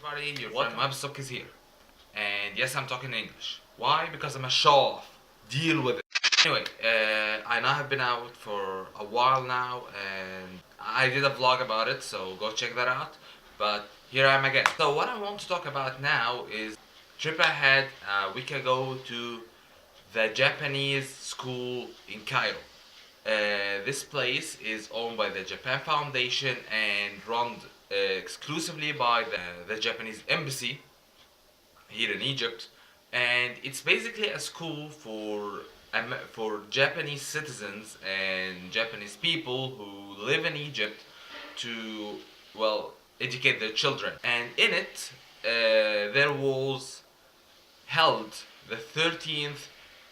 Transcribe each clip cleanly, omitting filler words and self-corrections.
everybody, your friend Webstock is here. And yes, I'm talking English. Why? Because I'm a show off. Deal with it. Anyway, I now have been out for a while now, and I did a vlog about it, so go check that out. But here I am again. So what I want to talk about now is trip I had a week ago to the Japanese school in Cairo. This place is owned by the Japan Foundation and run exclusively by the Japanese embassy here in Egypt, and it's basically a school for Japanese citizens and Japanese people who live in Egypt to, well, educate their children. And in it, there was held the 13th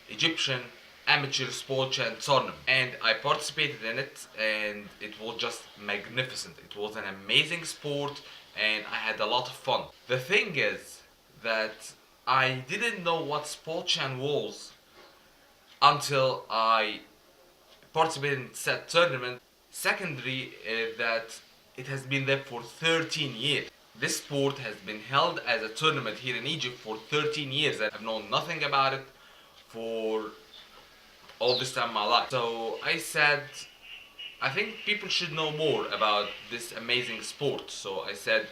Egyptian amateur spochan tournament, and I participated in it, and it was just magnificent. It was an amazing sport, and I had a lot of fun. The thing is that I didn't know what spochan was until I participated in said tournament. Secondary, that it has been there for 13 years. This sport has been held as a tournament here in Egypt for 13 years, and I've known nothing about it for all this time in my life. So I said, I think people should know more about this amazing sport. So I said,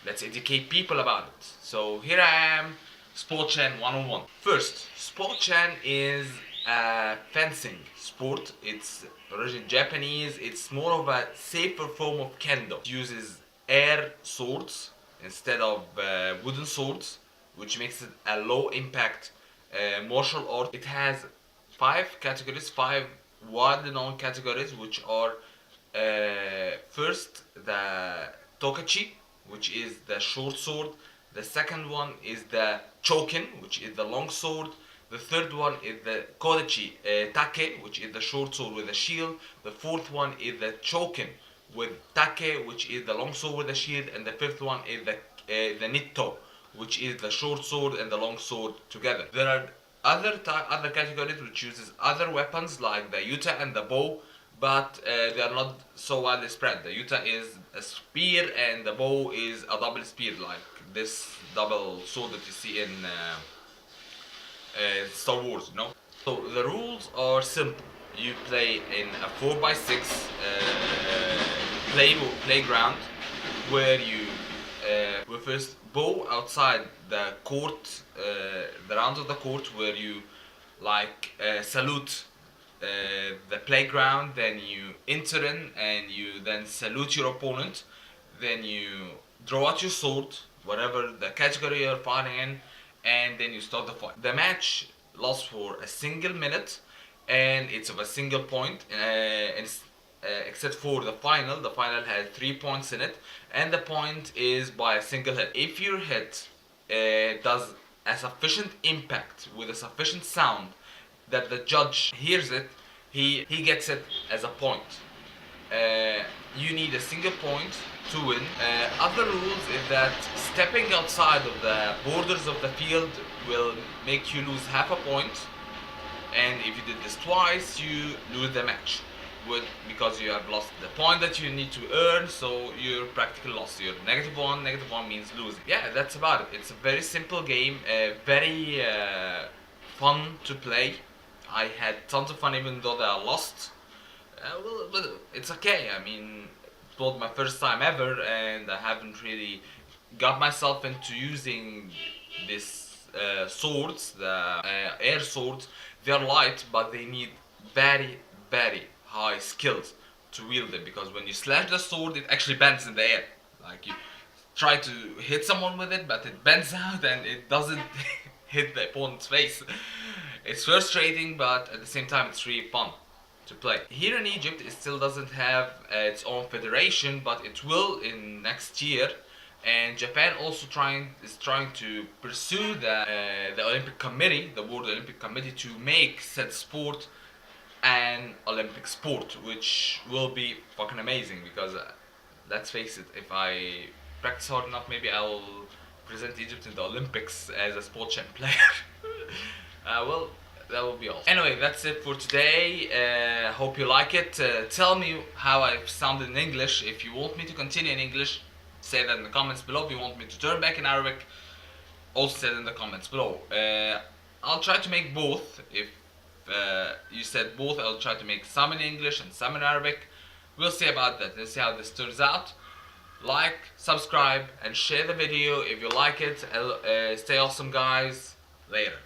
let's educate people about it. So here I am, Spochan 101. First, Spochan is a fencing sport. It's originally Japanese. It's more of a safer form of kendo. It uses air swords instead of wooden swords, which makes it a low impact martial art. It has five widely known categories, which are first the tokachi, which is the short sword. The second one is the chokin, which is the long sword. The third one is the kodachi take, which is the short sword with a shield. The fourth one is the chokin with take, which is the long sword with a shield. And the fifth one is the nitto, which is the short sword and the long sword together. There are other categories which uses other weapons like the yuta and the bow, but they are not so widely spread. The yuta is a spear and the bow is a double spear, like this double sword that you see in Star Wars, you know? So the rules are simple. You play in a 4x6 playground where you will first bow outside the court, the rounds of the court, where you salute the playground, then you enter in and you then salute your opponent, then you draw out your sword, whatever the category you're fighting in, and then you start the fight. The match lasts for a single minute and it's of a single point, except for the final. The final has 3 points in it, and the point is by a single hit. If your hit does a sufficient impact with a sufficient sound that the judge hears it, he gets it as a point. You need a single point to win. Other rules is that stepping outside of the borders of the field will make you lose half a point, and if you did this twice, you lose the match. Because you have lost the point that you need to earn, so you're practically lost. You're negative one means losing. Yeah, that's about it. It's a very simple game, very fun to play. I had tons of fun even though I lost. Well, it's okay. I mean, it was my first time ever, and I haven't really got myself into using these swords, the air swords. They're light, but they need very high skills to wield them, because when you slash the sword, it actually bends in the air. Like, you try to hit someone with it, but it bends out and it doesn't hit the opponent's face. It's frustrating, but at the same time it's really fun to play. Here in Egypt, it still doesn't have its own federation, but it will in next year. And Japan also is trying to pursue the Olympic Committee, the World Olympic Committee, to make said sport an Olympic sport, which will be fucking amazing. Because let's face it, if I practice hard enough, maybe I'll present Egypt in the Olympics as a spochan player. Well, that will be all. Anyway, that's it for today. Hope you like it. Tell me how I sounded in English. If you want me to continue in English, say that in the comments below. If you want me to turn back in Arabic, also say it in the comments below. I'll try to make both. If you said both, I'll try to make some in English and some in Arabic. We'll see about that. Let's see how this turns out. Like, subscribe, and share the video if you like it. Stay awesome, guys. Later.